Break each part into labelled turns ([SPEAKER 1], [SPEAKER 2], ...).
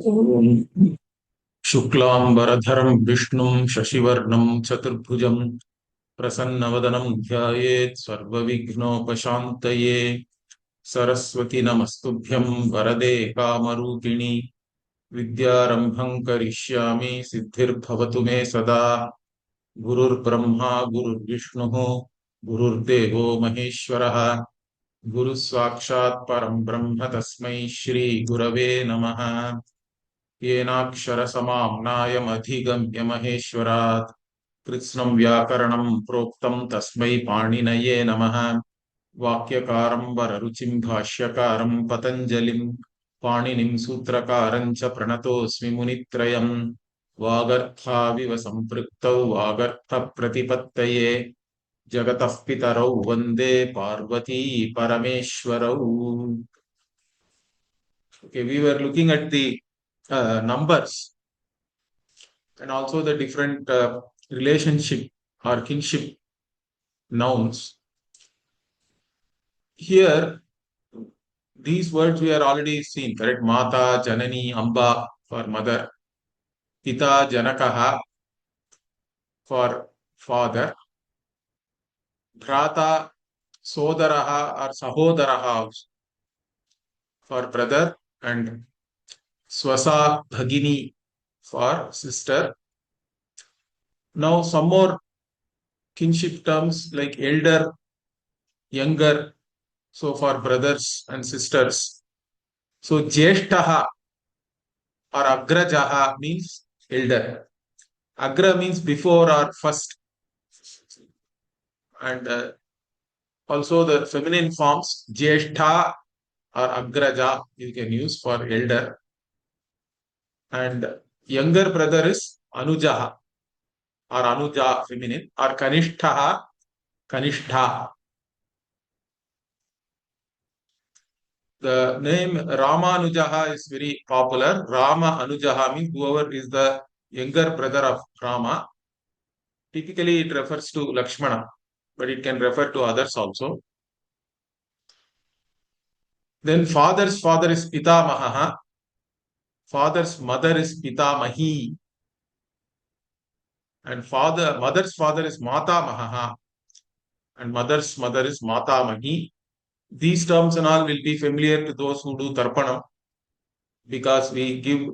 [SPEAKER 1] ॐ शुक्लाम्बरधरं विष्णुं शशिवर्णं चतुर्भुजं प्रसन्नवदनं ध्यायेत् सर्वविघ्नोपशान्तये। सरस्वती नमस्तुभ्यं वरदे कामरूपिणि विद्यारम्भं करिष्यामि सिद्धिर्भवतु मे सदा। गुरुर्ब्रह्मा गुरुर्विष्णुः गुरुर्देवो महेश्वरः गुरुस्साक्षात् परं ब्रह्म तस्मै श्री गुरवे नमः। येनाक्षरसमाम्नायमधिगम्य महेश्वरात् कृत्स्नं व्याकरणं प्रोक्तं तस्मै पाणिनये नमः। वाक्यकारं वररुचिं भाष्यकारं पतञ्जलिं पाणिनिं सूत्रकारं च प्रणतोऽस्मि मुनित्रयम्। वागर्थाविव सम्पृक्तौ वागर्थप्रतिपत्तये जगतः पितरौ वन्दे Parvati परमेश्वरौ। Okay, we were looking at the numbers and also the different relationship or kinship nouns. Here, these words we are already seen, correct? Mata, Janani, Amba for mother, Pita, Janakaha for father, Bhrata, Sodaraha or Sahodaraha for brother, and Swasa, Bhagini for sister. Now, some more kinship terms like elder, younger, so for brothers and sisters. So, Jeshtaha or Agrajaha means elder. Agra means before or first. And also the feminine forms, Jeshtha or Agraja, you can use for elder. And younger brother is Anujaha or Anuja, feminine, or Kanishtaha, Kanishtha. The name Ramanujaha is very popular. Rama Anujaha means whoever is the younger brother of Rama. Typically, it refers to Lakshmana, but it can refer to others also. Then father's father is Pitamaha. Father's mother is Pitamahi. And mother's father is Matamaha. And mother's mother is Matamahi. These terms and all will be familiar to those who do Tarpanam, because we give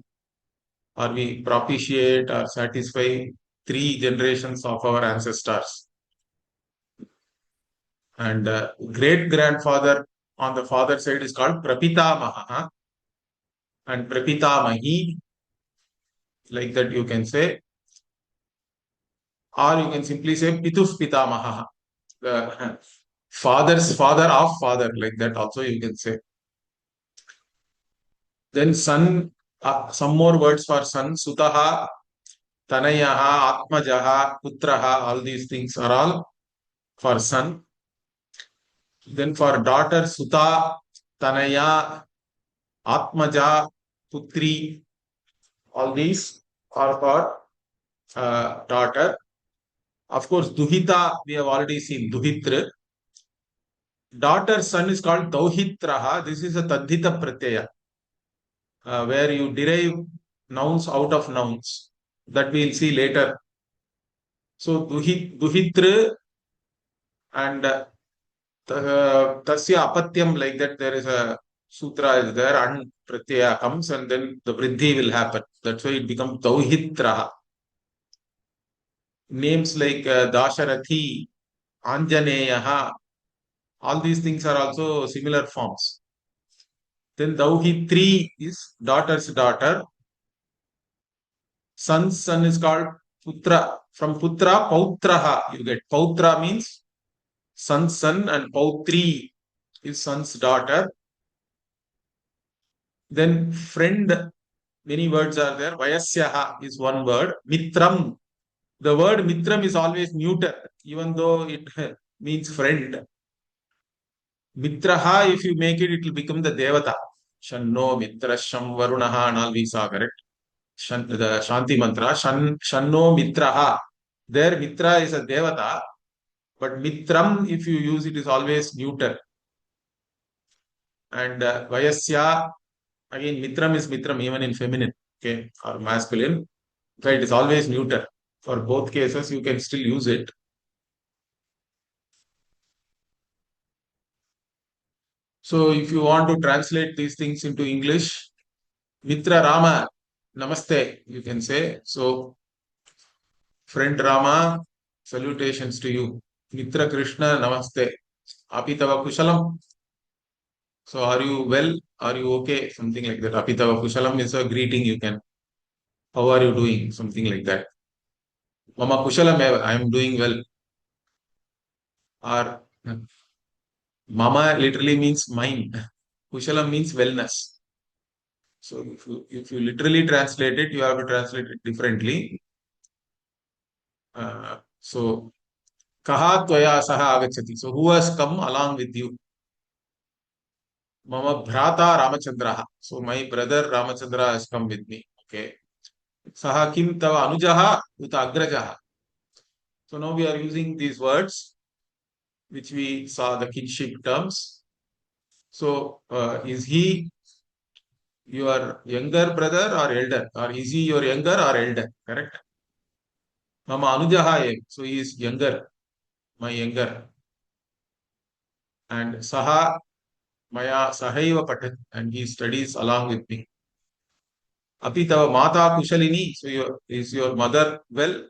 [SPEAKER 1] or we propitiate or satisfy three generations of our ancestors. And great grandfather on the father side is called Prapitamaha and Prapitamahi, like that you can say, or you can simply say Pituf Pitamaha, the father's father of father, like that also you can say. Then son, some more words for son, Sutaha, Tanayaha, Atmajaha, Putraha, all these things are all for son. Then for daughter, Suta, Tanaya, Atmaja, Putri, all these are for daughter. Of course, Duhita, we have already seen Duhitra. Daughter's son is called Dauhitraha. This is a Tadhita Pratyaya, where you derive nouns out of nouns. That we will see later. So, Duhitra and Tasya Apatyam, like that, there is a sutra is there, and Pratyaya comes, and then the Vriddhi will happen. That's why it becomes Dauhitraha. Names like Dasharathi, Anjaneyaha, all these things are also similar forms. Then Dauhitri is daughter's daughter. Son's son is called Putra. From Putra, Pautraha you get. Pautra means son's son, and Pautri is son's daughter. Then friend, many words are there. Vayasyaha is one word. Mitram. The word Mitram is always neuter, even though it means friend. Mitraha, if you make it, it will become the Devata. Shanno Mitra Sham Varunaha and all these are correct. The Shanti mantra. Shanno Mitraha. There Mitra is a Devata, but Mitram, if you use it, is always neuter. And Vayasya Again, mitram is mitram even in feminine, okay, or masculine. So it is always neuter. For both cases, you can still use it. So if you want to translate these things into English, Mitra Rama, Namaste, you can say. So, friend Rama, salutations to you. Mitra Krishna, Namaste. Apitava Kushalam. So, are you well? Are you okay? Something like that. Apitava Kushalam is a greeting you can. How are you doing? Something like that. Mama Kushalam, I am doing well. Or Mama literally means mine. Kushalam means wellness. So, if you literally translate it, you have to translate it differently. So, Kaha Tvaya Saha Agachati. So, who has come along with you? Mama Bhrata Ramachandra. So, my brother Ramachandra has come with me. Okay. Saha Kim Tava Anujaha Uta Agrajaha. So, now we are using these words which we saw the kinship terms. So, is he your younger brother or elder? Or is he your younger or elder? Correct? Mama Anujaha. So, he is younger, my younger. And Saha Maya Sahaiva Patat. And he studies along with me. Api tava mata kushalini. So is your mother well?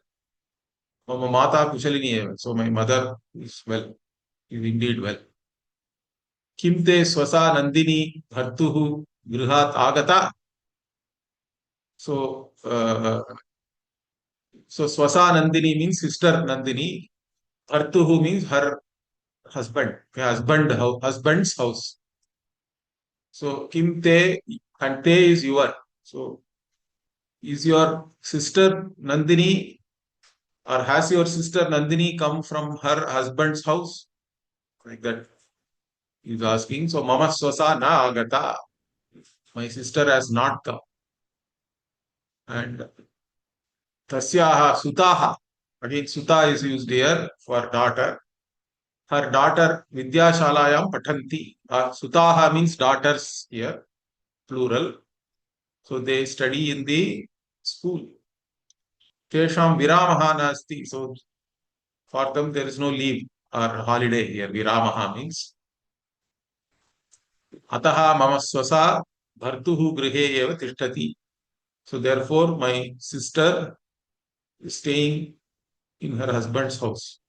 [SPEAKER 1] Mama mata kushalini eva. So my mother is well, is indeed well. Kimte swasa nandini bhartuhu grihat agata. So so swasa nandini means sister Nandini. Bhartuhu means her husband. Okay, husband's house. So kimte and te is your. So is your sister Nandini or has your sister Nandini come from her husband's house? Like that. He's asking. So, Mama Swasa na agata. My sister has not come. And Tasyaha Sutaha. Again, Suta is used here for daughter. Her daughter Vidya Shalayam Patanti. Sutaha means daughters here, plural. So, they study in the school. Tesham Viramaha Nasti. So, for them, there is no leave or holiday here. Viramaha means. Ataha mama swasa bhartuhu grihe eva tishtati. So therefore, my sister is staying in her husband's house.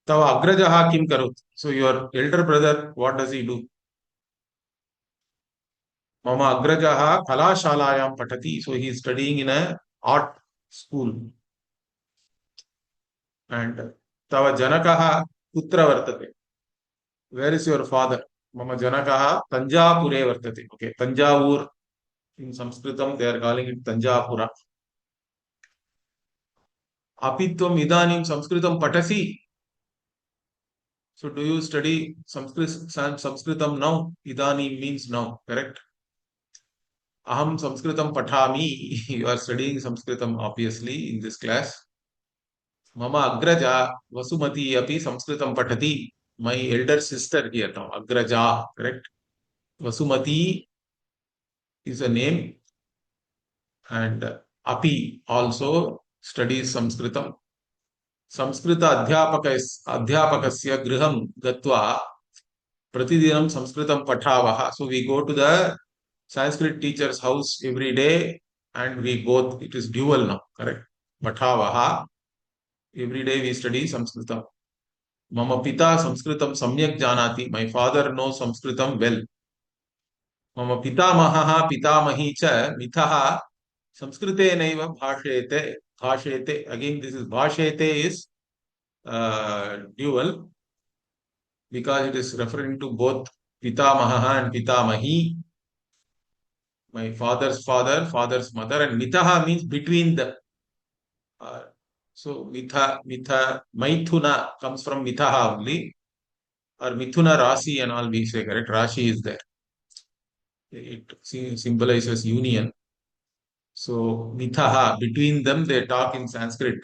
[SPEAKER 1] Tava agrajaha kim karut. So your elder brother, what does he do? Mama agrajaha kalashalayam patati. So he is studying in a art school. And tava janakaha putra vartate. Where is your father? Mama janakaha Tanjapure vartate. Okay, Tanjavur. In Samskritam, they are calling it Tanjapura. Apitvam idanim Samskritam patasi. So do you study Samskritam now? Idani means now, correct? Aham Samskritam pathami. You are studying Samskritam obviously in this class. Mama Agraja Vasumati api Samskritam patati. My elder sister here now, Agraja, correct? Vasumati is a name and api also studies Samskritam. Samskrita adhyapakasya griham gatva pratidinam Samskritam patavaha. So we go to the Sanskrit teacher's house every day and we both, it is dual now, correct? Patavaha. Every day we study Samskritam. Mama pita Samskritam samyak janati. My father knows Samskritam well. Mama pitamaha pitamahi cha mithaha Samskrite naiva bhashete. Bhashete. Again, this is bhashete is dual because it is referring to both Pitamaha and Pitamahi. My father's father, father's mother, and Mitaha means between the. Uh, so Maithuna comes from Mitaha only, or Mithuna Rasi and all we say, correct? Rashi is there. It symbolizes union. So Mithaha, between them they talk in Sanskrit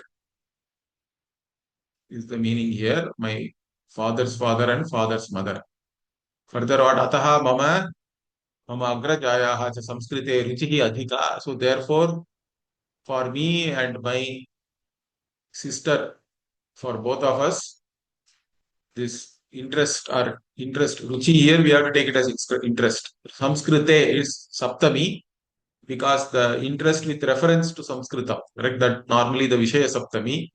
[SPEAKER 1] is the meaning here. My father's father and father's mother. Further, what Ataha Mama मम अग्रजायाः च संस्कृते रुचिः अधिका. So therefore, for me and my sister, for both of us, this interest or interest, ruchi here we have to take it as interest. Samskrite is Saptami because the interest with reference to Samskritam, correct? That normally the Vishaya Saptami.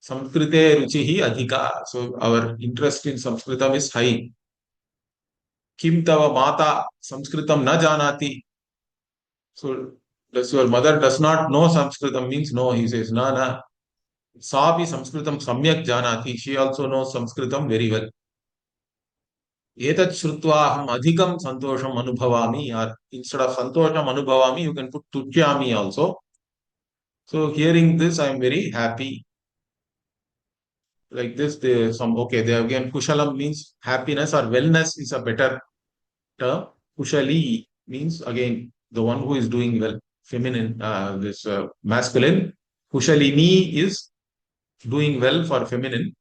[SPEAKER 1] Samskrite ruchihi adhika. So our interest in Samskritam is high. Kim tava mata Samskritam na janati. So does your mother does not know Samskritam means no. He says na na. Sapi Samskritam samyak janati. She also knows Samskritam very well. Etat shrutva aham adhikam santosham anubhavami. Or instead of santosham anubhavami, you can put tuchyami also. So hearing this, I am very happy. Like this, they some okay. They again kushalam means happiness or wellness is a better term. Kushali means again the one who is doing well. Feminine, this masculine. Kushalini is doing well for feminine.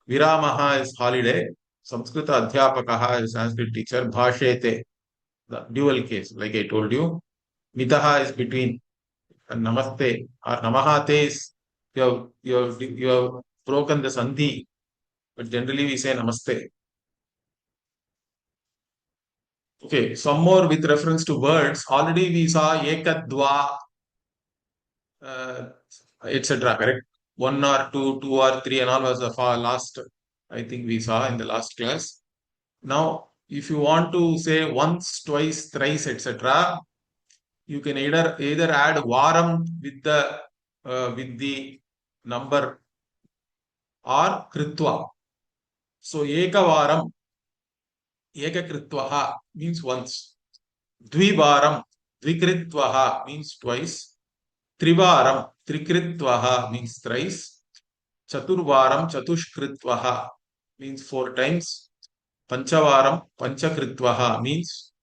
[SPEAKER 1] Viramaha is holiday. Samskrita Adhyapakaha is Sanskrit teacher. Bhashete, the dual case, like I told you. Mitaha is between. And Namaste or Namahate is you have broken the sandhi, but generally we say Namaste. Okay, some more with reference to words. Already we saw Ekadva, uh, etc. Correct? One or two, two or three, and all was the last, I think we saw in the last class. Now, if you want to say once, twice, thrice, etc., you can either add varam with the number or kritva. So ekavaram, ekakritvaha means once. Dvivaram, dvikritvaha means twice. Trivaram, trikritvaha means thrice. Chaturvaram, chatushkritvaha means four times. Panchavaram, panchakritvaha means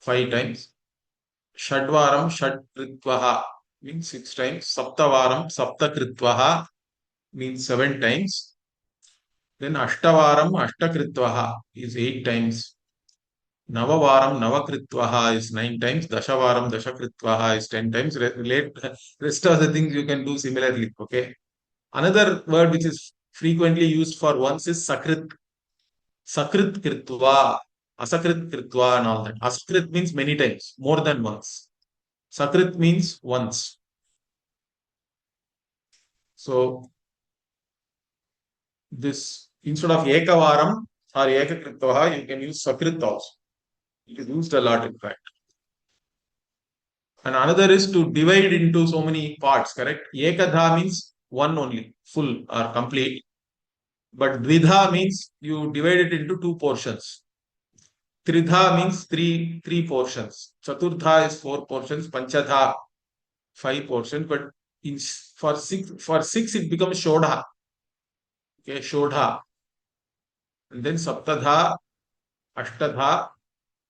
[SPEAKER 1] five times. Shadvaram, shadkritvaha means six times. Saptavaram, saptakritvaha means seven times. Then Ashtavaram, ashtakritvaha is eight times. Navavaram, navakritvaha is nine times. Dashavaram, dashakritvaha is 10 times. Rest of the things you can do similarly. Okay. Another word which is frequently used for once is sakrit. Sakrit kritva, asakrit kritva, and all that. Asakrit means many times, more than once. Sakrit means once. So this instead of ekavaram or ekakritvaha, you can use sakrit also. It is used a lot, in fact. And another is to divide into so many parts, correct? Ekadha means one only, full or complete. But dvidha means you divide it into two portions. Tridha means three portions. Chaturdha is four portions. Panchadha five portions. But in, for six it becomes shodha. Okay, shodha. And then saptadha, ashtadha,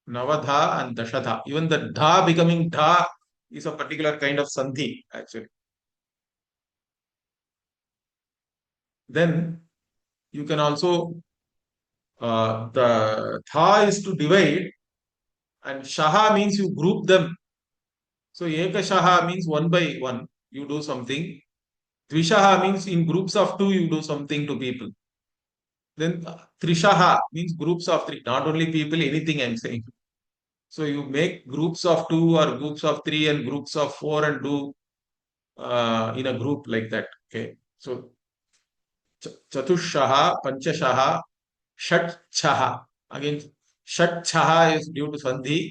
[SPEAKER 1] navadha, and dashadha. Even the dha becoming dha is a particular kind of sandhi actually. Then you can also the tha is to divide, and shaha means you group them. So eka shaha means one by one you do something. Tvishaha means in groups of two you do something to people. Then trishaha means groups of three, not only people, anything I'm saying. So you make groups of two or groups of three and groups of four and do in a group like that. Okay. So chatushaha, panchashaha, shat again, shat is due to sandhi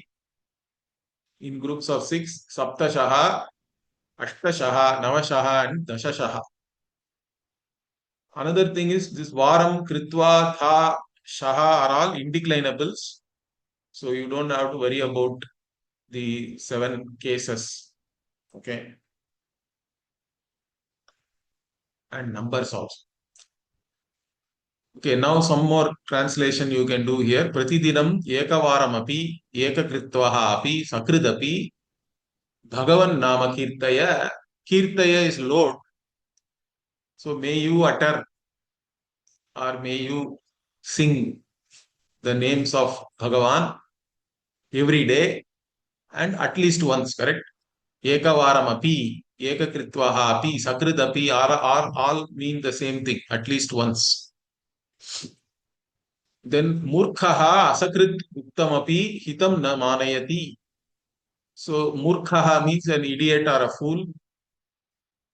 [SPEAKER 1] in groups of six. Saptashaha, ashtashaha, navashaha, and dashashaha. Another thing is this varam, kritva, tha, shaha are all indeclinables. So you don't have to worry about the seven cases. Okay. And numbers also. Okay, now some more translation you can do here. Pratidinam ekavaram api ekakritvaha api sakridapi bhagavan nama kirtaya. Kirtaya is Lord. So may you utter or may you sing the names of Bhagavan every day and at least once, correct? Ekavaram api, ekakritvaha api, sakrit api, all mean the same thing, at least once. Then murkhaha asakrit uktam api hitam na manayati. So murkhaha means an idiot or a fool.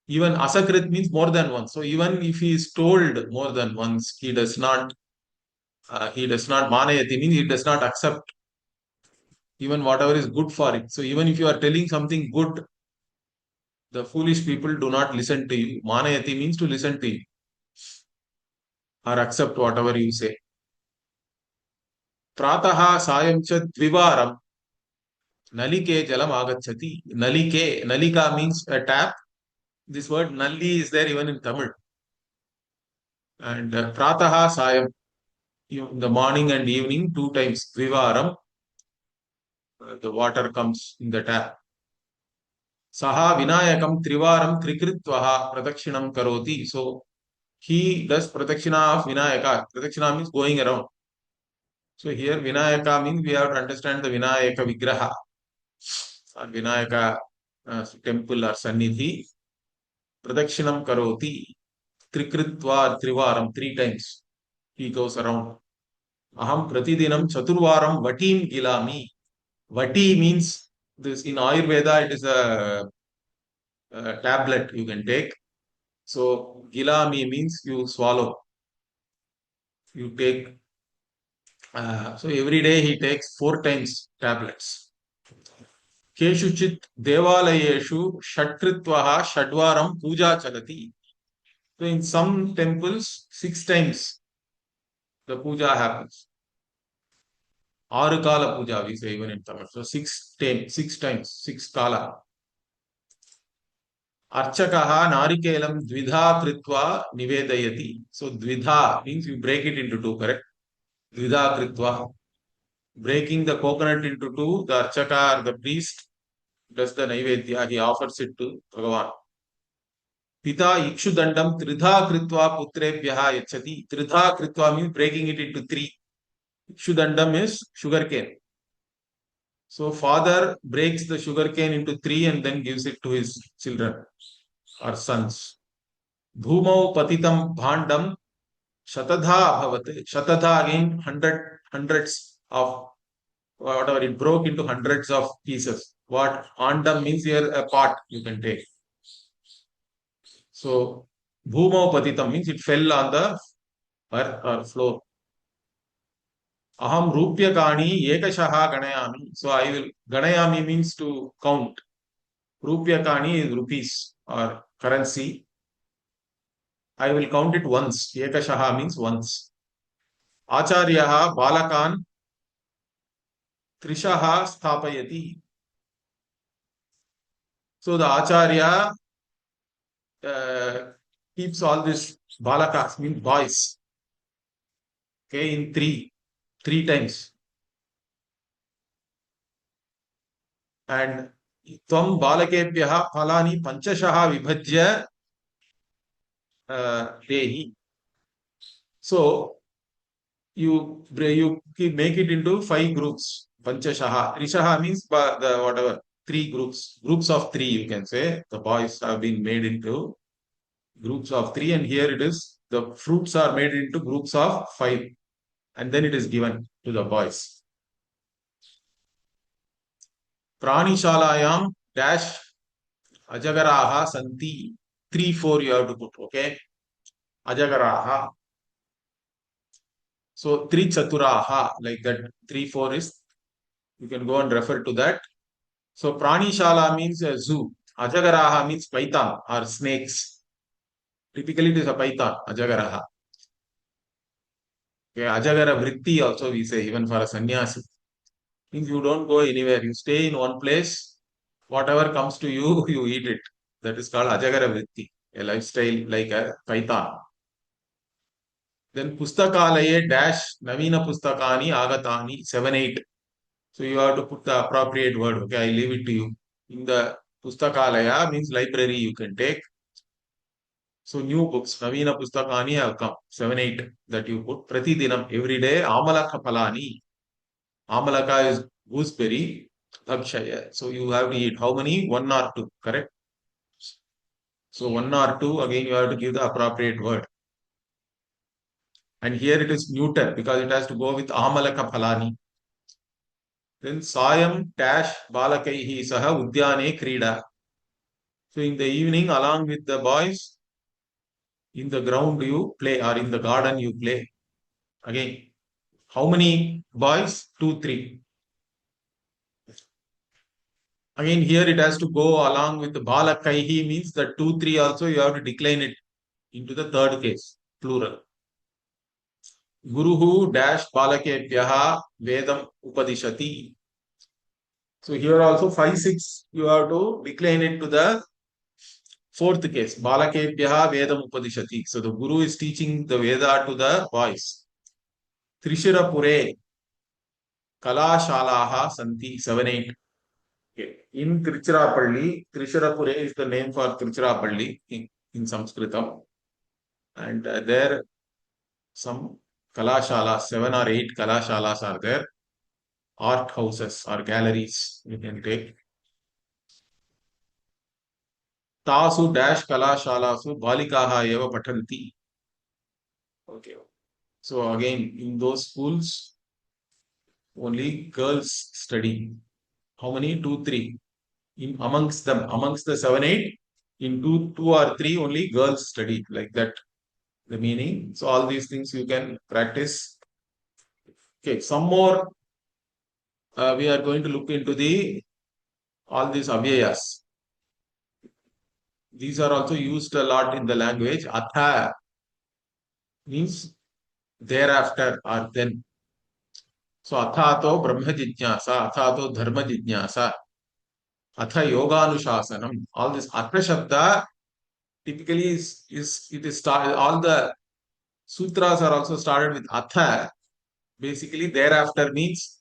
[SPEAKER 1] Even asakrit means more than once. So even if he is told more than once, he does not manayati means he does not accept even whatever is good for it. So even if you are telling something good, the foolish people do not listen to you. Manayati means to listen to you or accept whatever you say. Prataha sayam cha dvivaram nalike jalam agachati. Nalika means a tap. This word nalli is there even in Tamil. And prataha sayam, in the morning and evening, two times. Dvivaram, the water comes in the tap. Saha vinayakam trivaram trikritvaha pradakshinam karoti. So he does pradakshina of Vinayaka. Pradakshina means going around. So here Vinayaka means we have to understand the Vinayaka Vigraha or Vinayaka temple or Sannidhi. Pradakshinam karoti. Trikritva trivaram, three times. He goes around. Aham pratidinam chaturvaram vatim gilami. Vati means this in Ayurveda, it is a tablet you can take. So gilami means you swallow. You take. So every day he takes four times tablets. Keshuchit devalayeshu षट्कृत्वः षड्वारं puja chalati. So in some temples, six times the puja happens. Arukala puja, we say even in Tamil. So six times, six kala. Archakaha narikelam dvidha kritva nivedayati. So dvidha means you break it into two, correct? Dvidha kritva. Breaking the coconut into two, the archaka or the priest does the naivedya. He offers it to Bhagavan. Pita ikshudandam tridha kritva putrebhyaha yachati. Tridha kritva means breaking it into three. Ikshudandam is sugarcane. So father breaks the sugarcane into three and then gives it to his children or sons. Bhumau patitam bhandam shatadha bhavate. Shatadha again hundreds of whatever, it broke into hundreds of pieces. What andam means here a pot you can take. So bhumau patitam means it fell on the earth or floor. Aham rupyakani ekashaha ganayami. So I will, ganayami means to count. Rupyakani is rupees or currency. I will count it once. Ekashaha means once. Acharyaha balakan trishaha sthapayati. So the Acharya keeps all this balakas, means boys. Okay, in three times. And tvam balakebhyaha phalani panchashaha vibhajya dehi. So you make it into five groups. Panchashaha. Trishaha means the whatever, three groups. Groups of three, you can say. The boys have been made into groups of three, and here it is. The fruits are made into groups of five, and then it is given to the boys. Pranishalayam dash ajagaraha santi. 3, 4 you have to put, okay? Ajagaraha. So Trichaturaha, like that, 3, 4 is, you can go and refer to that. So Pranishala means a zoo. Ajagaraha means python or snakes. Typically it is a python, Ajagaraha. Okay, Ajagara Vritti also we say, even for a sannyasi. Means you don't go anywhere. You stay in one place. Whatever comes to you, you eat it. That is called Ajagara Vritti, a lifestyle like a python. Then Pustakalaye dash Navina Pustakani Agatani 7, 8. So you have to put the appropriate word. Okay, I leave it to you. In the Pustakalaya means library you can take. So new books, Navina Pustakani have come, 7, 8 that you put. Pratidinam, every day. Amalaka Palani. Amalaka is gooseberry, dhakshaya. So you have to eat how many? One or two, correct? So one or two, again you have to give the appropriate word. And here it is neuter because it has to go with amalaka phalani. Then sayam dash balakaihi saha udyane krida. So in the evening, along with the boys, in the ground you play or in the garden you play. Again, how many boys? Two, three. Again, here it has to go along with the balakaihi means the two, three also you have to decline it into the third case, plural. Guruhu dash balakebhyaha vedam upadishati. So here also 5, 6 you have to decline it to the fourth case. Balakebhyaha vedam upadishati. So the guru is teaching the Veda to the boys. Trishurapure kalashalaha santi 7, 8. Okay. In Tiruchirappalli, Trishurapure is the name for Tiruchirappalli in Samskritam. And there some kalashalas, 7 or 8 kalashalas are there. Art houses or galleries you can take. Tasu dash kalashalasu balikaha eva patanti. Okay. So again, in those schools, only girls study. How many? Two, three. In amongst them, amongst the 7, 8, in two or three, only girls study like that. The meaning. So all these things you can practice. Okay, some more. We are going to look into the all these avyayas. These are also used a lot in the language. Atha means thereafter or then. So athato brahma jijnasa, athato dharma jijnasa, atha yoganuशासनम. All this atha shabda typically is it is started. All the sutras are also started with atha. Basically, thereafter means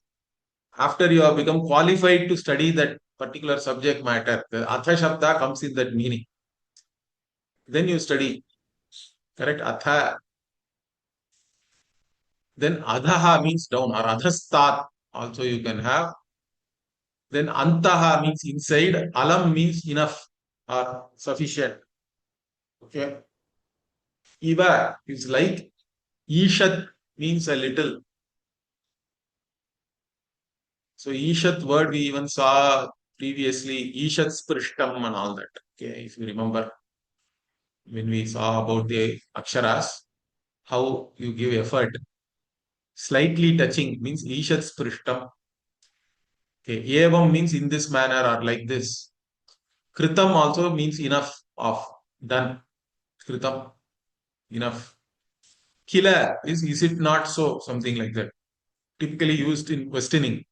[SPEAKER 1] after you have become qualified to study that particular subject matter. The atha shabda comes in that meaning. Then you study. Correct? Atha. Then adhaha means down or adhastat also you can have. Then antaha means inside. Alam means enough or sufficient. Okay. Iva is like. Ishat means a little. So Ishat word we even saw previously. Ishat sprishtam and all that. Okay. If you remember when we saw about the aksharas, how you give effort. Slightly touching means Ishat sprishtam. Okay. Evam means in this manner or like this. Kritam also means enough of done. Kritam, enough. Kila is it not so? Something like that. Typically used in questioning.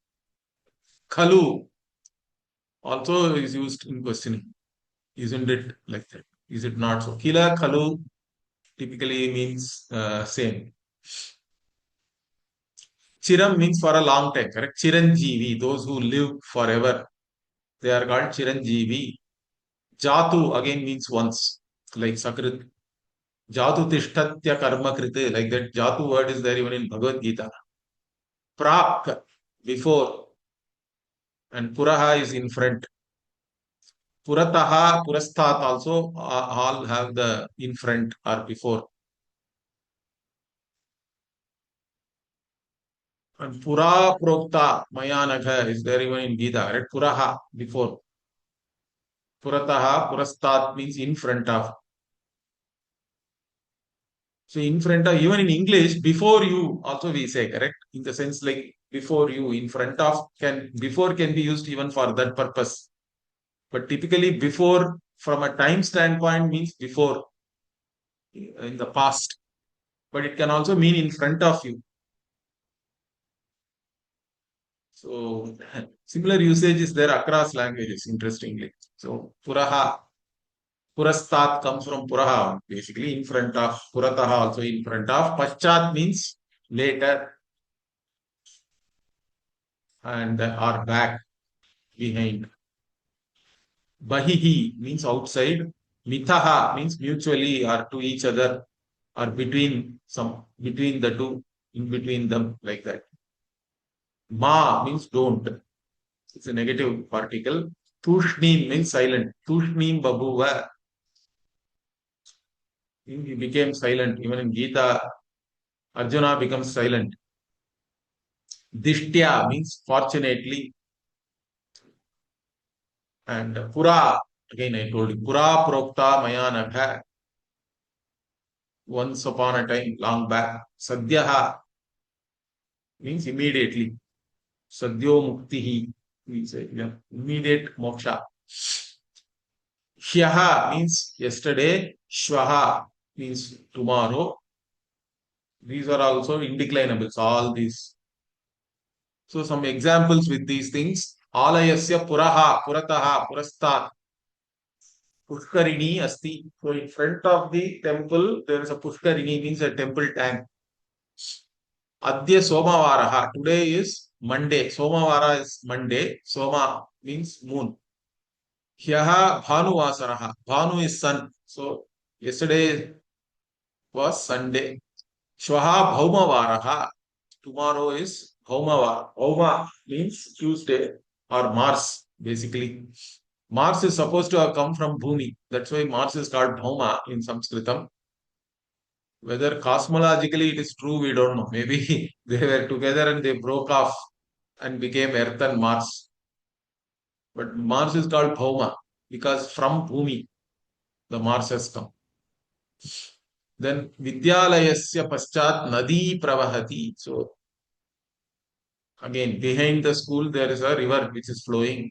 [SPEAKER 1] Khalu also is used in questioning. Isn't it like that? Is it not so? Kila, khalu typically means same. Chiram means for a long time, correct? Chiranjeevi, those who live forever, they are called Chiranjeevi. Jatu again means once, like Sakrit. Jatu tishtatya karma krite, like that. Jatu word is there even in Bhagavad Gita. Prak, before, and Puraha is in front. Purataha, Purasthat also all have the in front or before. And Pura Prokta Mayanagha is there even in Gita, right? Puraha, before. Purataha, Purasthat means in front of. So in front of, even in English, before you also we say, correct? In the sense like before you, in front of, before can be used even for that purpose. But typically before from a time standpoint means before in the past. But it can also mean in front of you. So similar usage is there across languages, interestingly. So Puraha, Purastat comes from Puraha, basically in front of. Purataha also in front of. Paschat means later and or back, behind. Bahihi means outside. Mitaha means mutually or to each other or between the two, in between them, like that. Ma means don't. It's a negative particle. Tushnim means silent. Tushnim babuva. He became silent. Even in Gita, Arjuna becomes silent. Dishtya means fortunately. And Pura, again I told you, Pura Prokta Mayanagha, once upon a time, long back. Sadhyaha means immediately. Sadhyo Muktihi means immediate moksha. Hyaha means yesterday. Shvaha means tomorrow. These are also indeclinables, all these. So some examples with these things. Alayasya Puraha, Purataha, Purastat. Pushkarini asti. So in front of the temple, there is a Pushkarini, means a temple tank. Adya Somavaraha. Today is Monday. Somavara is Monday. Soma means moon. Hyaha Bhanuvasaraha. Bhanu is sun. So yesterday was Sunday. Shvaha Bhaumavaraha. Tomorrow is Bhaumavara. Bhauma means Tuesday or Mars, basically. Mars is supposed to have come from Bhumi. That's why Mars is called Bhauma in Samskritam. Whether cosmologically it is true, we don't know. Maybe they were together and they broke off and became Earth and Mars. But Mars is called Bhauma because from Bhumi, the Mars has come. Then Vidyalayasya Paschat Nadi Pravahati. So again, behind the school, there is a river which is flowing.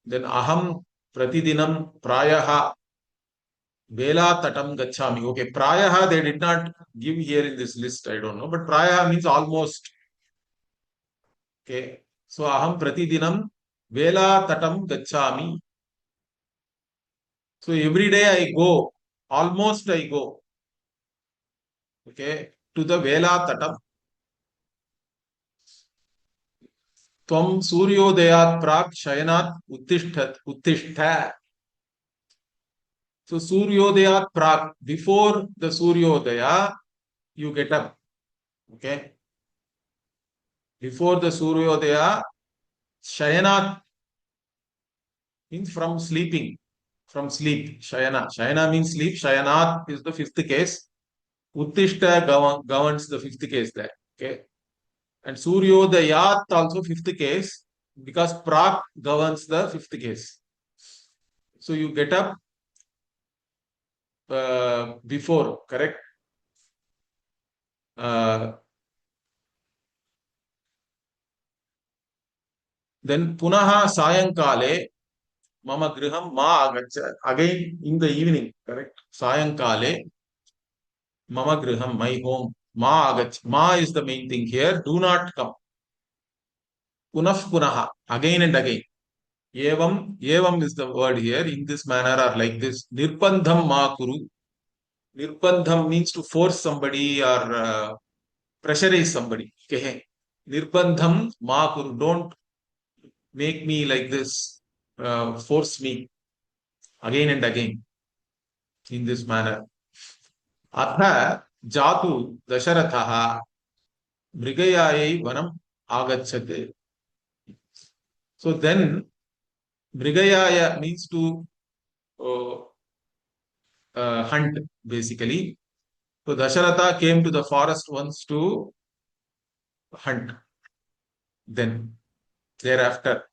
[SPEAKER 1] Then Aham Pratidinam Prayaha Vela Tatam Gachami. Okay, Prayaha they did not give here in this list. I don't know. But Prayaha means almost. Okay. So Aham Pratidinam Vela Tatam Gachami. So every day I go. Almost I go. Okay. To the Vela Tatam. Tvam Suryodayat Prak Shayanat Uttishta. So Suryodayat Prak. Before the Suryodaya, you get up. Okay. Before the Suryodaya, Shayanat means from sleeping. From sleep. Shayana. Shayana means sleep. Shayanat is the fifth case. Uttishta governs the fifth case there. Okay. And Suryodayat also fifth case because Prak governs the fifth case. So you get up before, correct? Then Punaha Sayankale Mama Griham Ma Agacha. Again in the evening, correct? Sayankale Mama Griham, my home. Ma Agach. Ma is the main thing here. Do not come. Punaf Punaha. Again and again. Evam is the word here. In this manner or like this. Nirpandham Ma Kuru. Nirpandham means to force somebody or pressurize somebody. Okay. Nirbandham ma kuru. Don't make me like this. Force me again and again in this manner. Atha jatu dasharatha mrigayai vanam agachate. So then mrigayaya means to hunt basically. So Dasharatha came to the forest once to hunt. Then thereafter.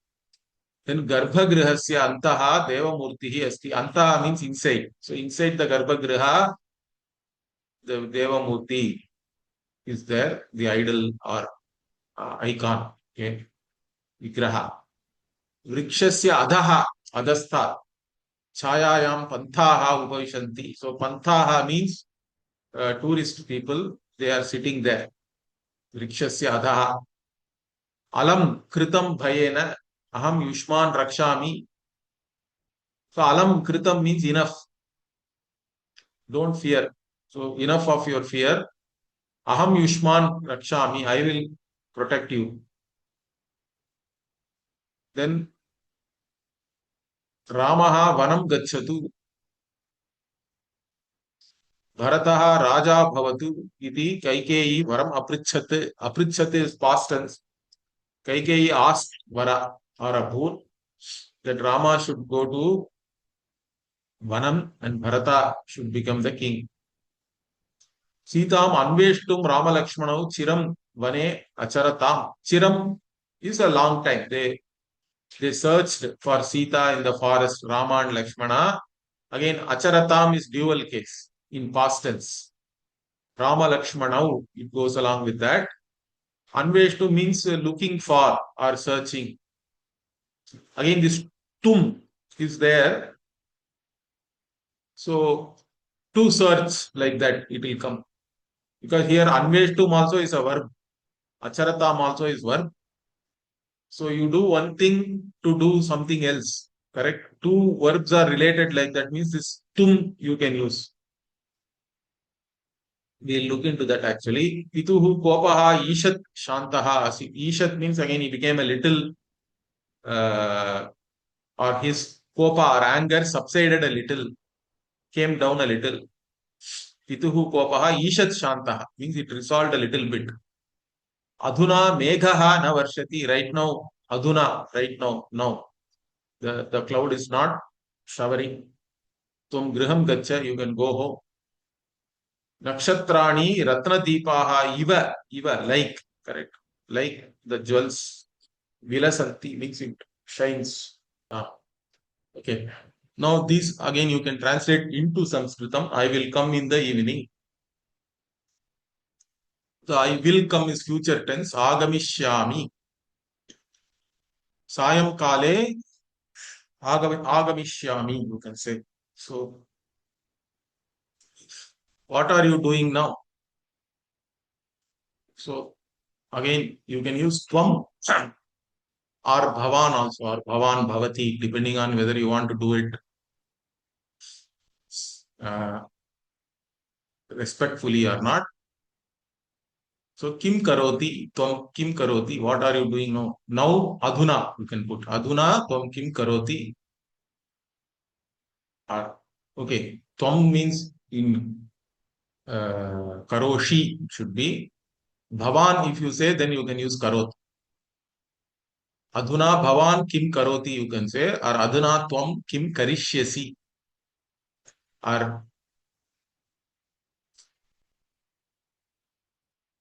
[SPEAKER 1] Then Garbhagrihasya Antaha Devamurtihi Asti. Antaha means inside. So inside the Garbhagriha, the Devamurti is there, the idol or icon. Okay. Vigraha. Vrikshasya Adaha Adastha. Chayayam Panthaha Upavishanti. So Panthaha means tourist people. They are sitting there. Vrikshasya Adaha. Alam Kritam Bhayena Aham Yushman Rakshami. So alam kritam means enough. Don't fear. So enough of your fear. Aham yushman rakshami. I will protect you. Then Ramaha vanam gachatu. Bharataha raja bhavatu iti kaikeyi varam apricchate. Apricchate is past tense. Kaikeyi asked Vara or a boon that Rama should go to Vanam and Bharata should become the king. Sitam Anveshtum Rama Lakshmanau Chiram Vane Acharatam. Chiram is a long time. They searched for Sita in the forest, Rama and Lakshmana. Again, Acharatam is dual case in past tense. Rama Lakshmanau, it goes along with that. Anveshtu means looking for or searching. Again, this tum is there. So, to search like that, it will come. Because here Anveshtum also is a verb. Acharatam also is verb. So, you do one thing to do something else. Correct? Two verbs are related like that means this tum you can use. We'll look into that actually. Pituhu kopaha ishat shantaha. See, ishat means again he became a little uh, or his kopa or anger subsided a little, came down a little. Pituhu kopaha ishat shantaha means it resolved a little bit. Adhuna meghaha na varshati. Right now, adhuna, right now, now. The cloud is not showering. Tum griham gacha, you can go home. Nakshatrani ratna deepaha iva, like, correct. Like the jewels. Vilasanti means it shines. Ah, okay. Now, these again you can translate into Samskritam. I will come in the evening. So, I will come is future tense. Agamishyami. Sayam kale agamishyami, you can say. So, what are you doing now? So, again, you can use tvam or bhavan also, or bhavan bhavati, depending on whether you want to do it uh, respectfully or not. So kim karoti, tvam kim karoti. What are you doing now? Now adhuna you can put adhuna tvam kim karoti. Okay, tvam means in karoshi should be. Bhavan if you say then you can use karot. Adhuna bhavan kim karoti you can say or adhuna tvam kim karishyasi or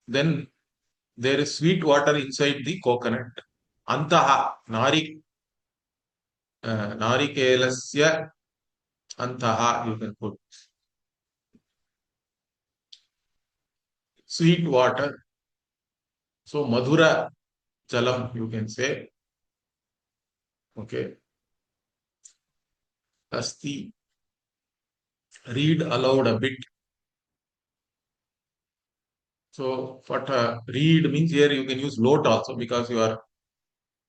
[SPEAKER 1] then there is sweet water inside the coconut. Antaha narikelasya antaha you can put sweet water. So madhura jalam you can say. Okay. Asti. Read aloud a bit. So what read means here you can use lot also because you are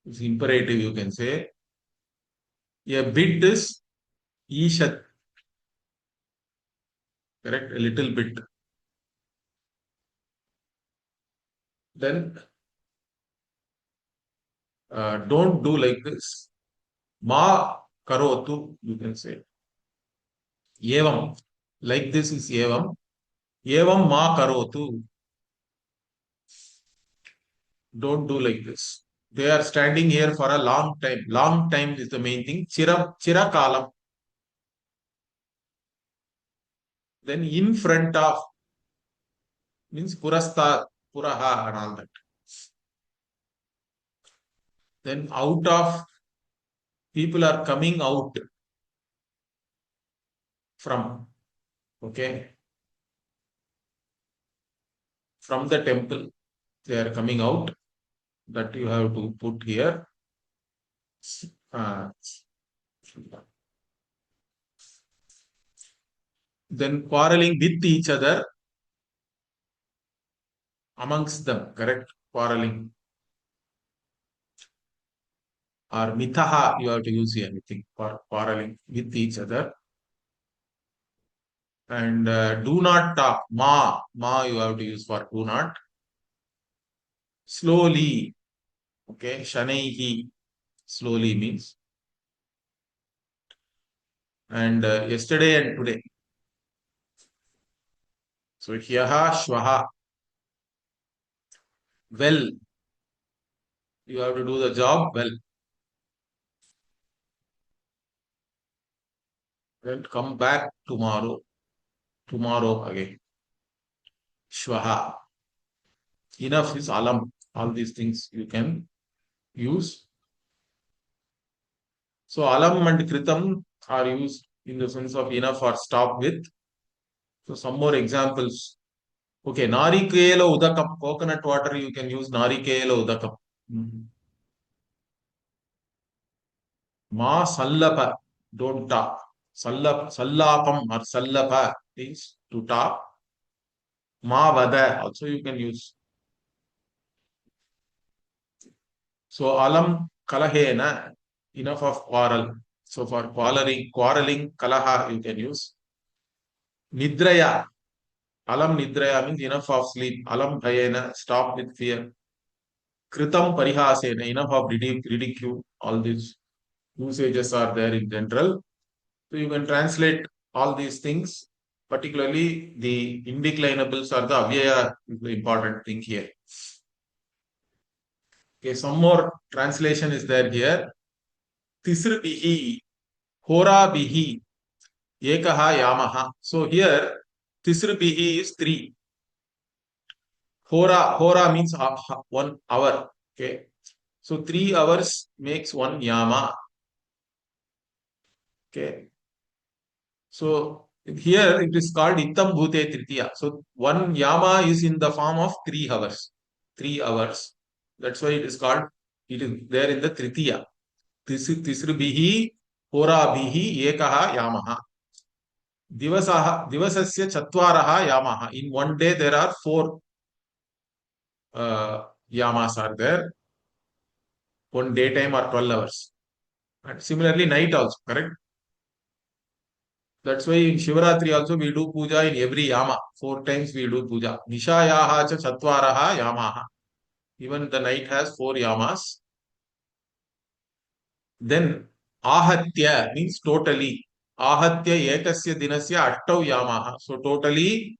[SPEAKER 1] it's imperative you can say. A bit is ishat. Correct? A little bit. Then don't do like this. Ma karotu you can say. Evam. Like this is evam. Evam ma karotu. Don't do like this. They are standing here for a long time. Long time is the main thing. Chira kalam. Then in front of means purasta, puraha and all that. Then out of people are coming out from, okay, from the temple. They are coming out. That you have to put here. Uh, then quarreling with each other amongst them, correct? Quarreling. Or mithaha, you have to use here, I think, for quarreling with each other. And do not talk. Ma, you have to use for do not. Slowly, okay, shanaihi, slowly means. And yesterday and today. So, hyaha, shwaha, well, You have to do the job well. Then come back tomorrow. Tomorrow again. Shvaha. Enough is alam. All these things you can use. So alam and kritam are used in the sense of enough or stop with. So some more examples. Okay, narikela udakam. Coconut water you can use narikela udakam. Mhm. Ma sallapa. Don't talk. Sallapam or sallapa means to talk. Ma vada also you can use. So alam kalahena, enough of quarrel. So for quarreling kalaha you can use. Nidraya, alam nidraya means enough of sleep. Alam bhayena, stop with fear. Kritam parihasena, enough of ridicule. All these usages are there in general. So you can translate all these things. Particularly the indeclinables or the avyaya is the important thing here. Okay, some more translation is there here. Tisribihi, horabihi, ekaha yamaha. So here, tisribihi is 3. Hora means 1 hour. Okay. So 3 hours makes 1 yama. Okay. So here it is called Itam Bhute Tritiya. So 1 yama is in the form of 3 hours. 3 hours. That's why it is called, it is there in the Tritiya. Tisribihi, horabihi, ekaha yamaha. Divasasya chatwaraha yamaha. In one day there are 4 yamas are there. One daytime or 12 hours. And similarly night also, correct? That's why in Shivaratri also we do puja in every yama. 4 times we do puja. Nishayaha cha chatwaraha yamaha. Even the night has 4 yamas. Then ahatya means totally. Ahatya ekasya dinasya attav yamaha. So totally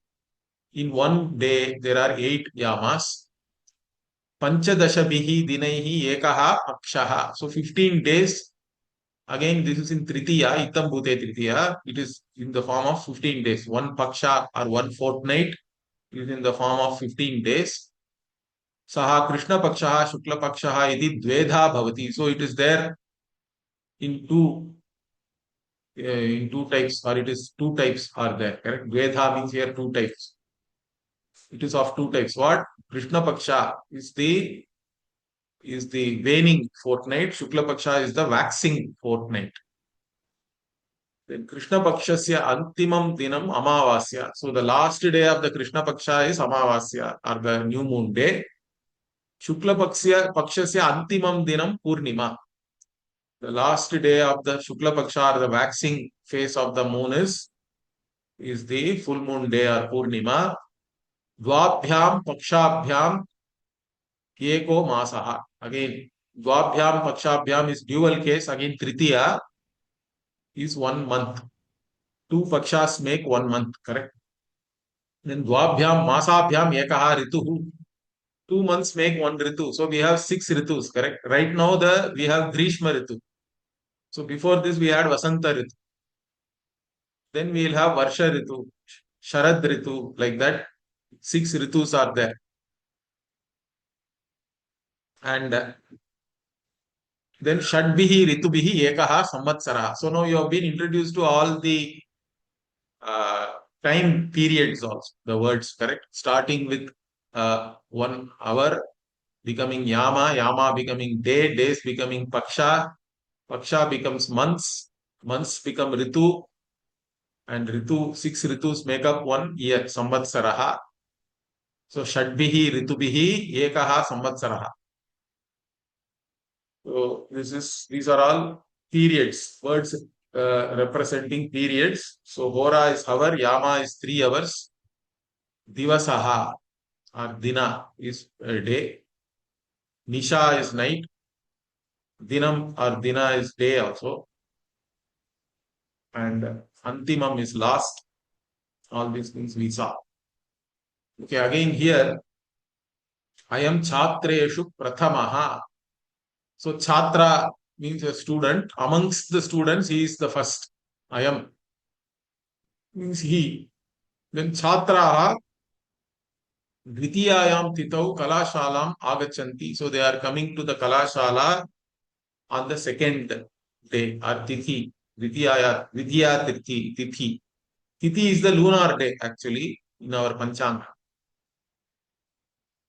[SPEAKER 1] in one day there are 8 yamas. Panchadashabihi dinaihi ekaha akshaha. So 15 days. Again, this is in Tritiya, Itam Bhute Tritiya. It is in the form of 15 days. One paksha or one fortnight is in the form of 15 days. Saha Krishna pakshaha, Shukla pakshaha iti dvedha bhavati. So it is there in two types, or it is 2 types are there. Correct? Dvedha means here 2 types. It is of 2 types. What? Krishna paksha is the waning fortnight. Shukla paksha is the waxing fortnight. Then Krishna Pakshasya Antimam Dinam Amavasya. So the last day of the Krishna Paksha is Amavasya or the new moon day. Shukla Pakshasya Antimam Dinam Purnima. The last day of the Shukla Paksha or the waxing phase of the moon is the full moon day or Purnima. Dvabhyam Pakshabhyam Eko Masaha. Again, Dvabhyam Pakshabhyam is dual case. Again, Tritiya is 1 month. 2 Pakshas make 1 month, correct? Then Dvabhyam, Masabhyam, Ekaha Rituhu. 2 months make 1 Ritu. So we have 6 Ritus, correct? Right now we have Grishma Ritu. So before this we had Vasanta Ritu. Then we will have Varsha Ritu, Sharad Ritu, like that. 6 Ritus are there. And then Shadbihi Ritubihi Ekaha Samvatsaraha. So now you have been introduced to all the uh, time periods also, the words, correct? Starting with 1 hour, becoming Yama, Yama becoming day, days becoming Paksha, Paksha becomes months, months become Ritu, and Ritu, 6 Ritus make up 1 year, Samvatsaraha. So Shadbihi Ritubihi Ekaha Samvatsaraha. So these are all periods, words representing periods. So Hora is hour, Yama is 3 hours, Divasaha or Dina is a day, Nisha is night, Dinam or Dina is day also, and Antimam is last. All these things we saw. Okay, again here, I am Chatreshu Prathamaha. So Chhatra means a student. Amongst the students, he is the first. Ayam means he. Then Chhatraha Dvitiyayam Titau Kalashalam Agachanti. So they are coming to the Kalashala on the second day or Tithi. Vidya Tithi. Tithi is the lunar day actually in our Panchanga.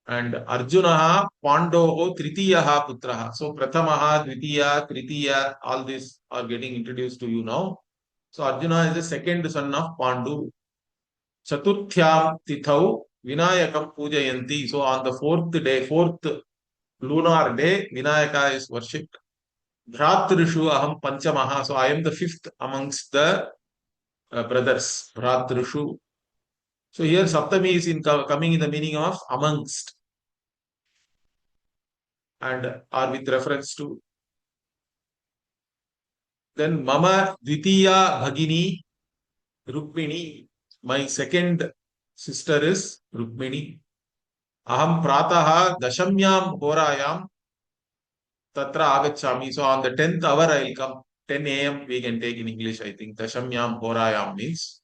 [SPEAKER 1] And Arjunaha Pandoho Tritiyaha Putraha. So Prathamaha, Dvitiya, Tritiya, all these are getting introduced to you now. So Arjuna is the second son of Pandu. Chaturthyam Tithau Vinayakam Pujayanti. So on the fourth day, fourth lunar day, Vinayaka is worshipped. Bhratrishu Aham Panchamaha. So I am the fifth amongst the brothers. Bhratrishu. So here Saptami is coming in the meaning of amongst and are with reference to. Then Mama Dvitiya Bhagini Rukmini. My second sister is Rukmini. Aham Prataha Dashamyam Horayam Tatra Agachami. So on the 10th hour I will come. 10 a.m. we can take in English, I think. Dashamyam Horayam means.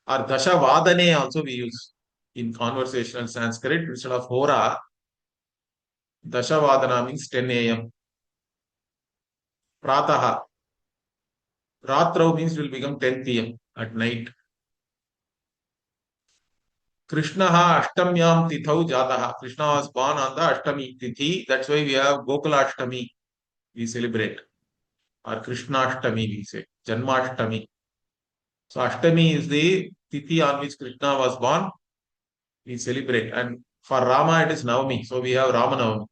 [SPEAKER 1] Or Dasha Vadane also we use in conversational Sanskrit. Instead of Hora, Dasha Vadana means 10 a.m. Prataha. Ratrau means will become 10 p.m. at night. Krishna Ashtamyam Tithau Jataha. Krishna was born on the Ashtami Tithi. That's why we have Gokula Ashtami. We celebrate. Or Krishna Ashtami we say. Janmashtami. So Ashtami is the Tithi on which Krishna was born. We celebrate. And for Rama it is Navami. So we have Rama Navami.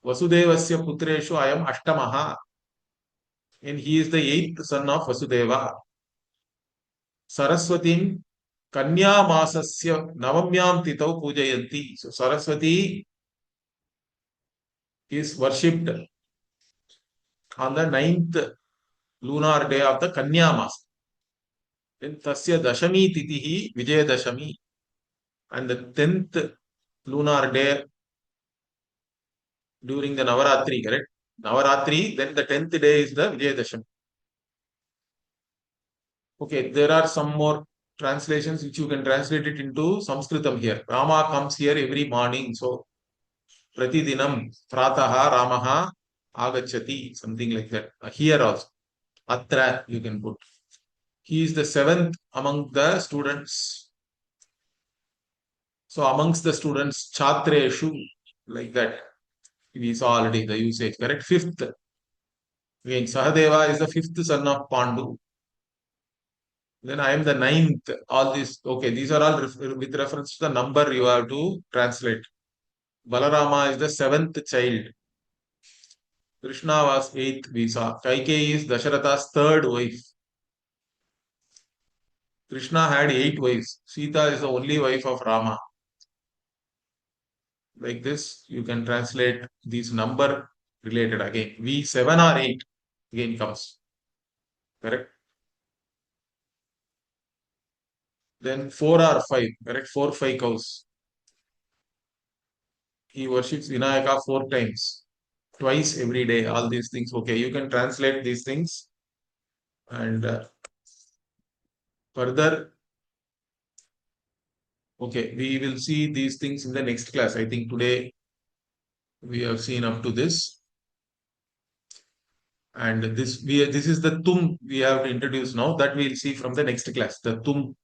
[SPEAKER 1] Vasudevasya Putreshu Ayam Ashtamaha. And he is the eighth son of Vasudeva. Saraswatim Kanya Masasya Navamyam Tithau Pujayanti. So Saraswati is worshipped on the ninth lunar day of the Kanya Mas. Then Tasya Dashami Titihi Vijaya Dashami. And the 10th lunar day during the Navaratri, correct? Navaratri, then the 10th day is the Vijaya Dashami. Okay, there are some more translations which you can translate it into Samskritam here. Rama comes here every morning. So, Pratidinam, Prataha, Ramaha, Agachati, something like that. Here also. Atra, you can put. He is the seventh among the students. So, amongst the students, Chatreshu, like that. We saw already the usage, correct? Fifth. Again, Sahadeva is the fifth son of Pandu. Then I am the ninth. All these, okay, these are all with reference to the number you have to translate. Balarama is the seventh child. Krishna was eighth, we saw. Kaikeyi is Dasharatha's third wife. Krishna had 8 wives. Sita is the only wife of Rama. Like this, you can translate these number related again. V 7 or 8 again comes. Correct? Then 4 or 5. Correct? 4, 5 cows. He worships Vinayaka 4 times. Twice every day. All these things. Okay, you can translate these things. And further, okay, we will see these things in the next class. I think today we have seen up to this. And this is the tum we have to introduce now. That we'll see from the next class. The tum.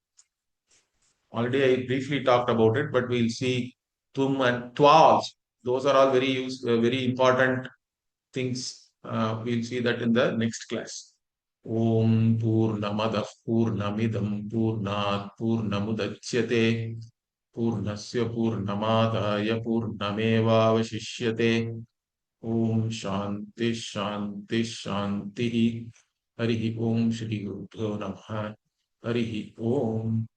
[SPEAKER 1] Already I briefly talked about it, but we'll see tum and twa also. Those are all very important things. We'll see that in the next class. Om Purnamadah Purnamidam Purnat Purnamudachyate Purnasya Purnamadaya Purnamevavashishyate. Om Shanti Shanti Shanti. Harihi Om Shri Guru Namaha. Harihi Om.